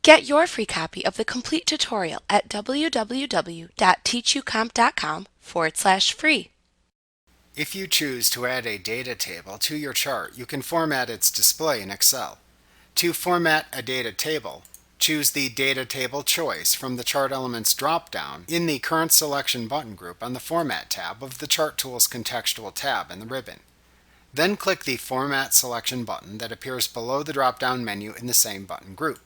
Get your free copy of the complete tutorial at www.teachucomp.com/free. If you choose to add a data table to your chart, you can format its display in Excel. To format a data table, choose the Data Table choice from the Chart Elements drop-down in the Current Selection button group on the Format tab of the Chart Tools contextual tab in the ribbon. Then click the Format Selection button that appears below the drop-down menu in the same button group.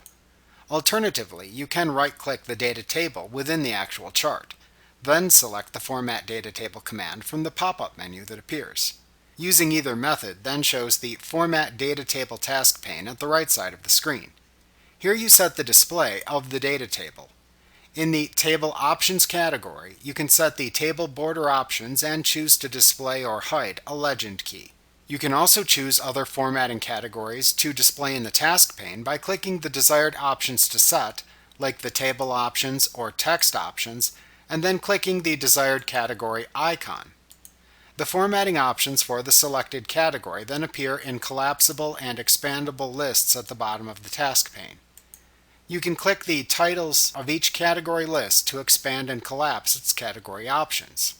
Alternatively, you can right-click the data table within the actual chart. Then select the Format Data Table command from the pop-up menu that appears. Using either method then shows the Format Data Table task pane at the right side of the screen. Here you set the display of the data table. In the Table Options category, you can set the table border options and choose to display or hide a legend key. You can also choose other formatting categories to display in the task pane by clicking the desired options to set, like the table options or text options, and then clicking the desired category icon. The formatting options for the selected category then appear in collapsible and expandable lists at the bottom of the task pane. You can click the titles of each category list to expand and collapse its category options.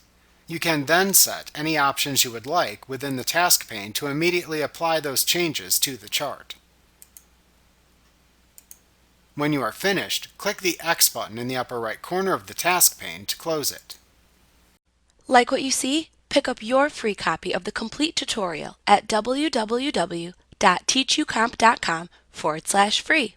You can then set any options you would like within the task pane to immediately apply those changes to the chart. When you are finished, click the X button in the upper right corner of the task pane to close it. Like what you see? Pick up your free copy of the complete tutorial at www.teachucomp.com/free.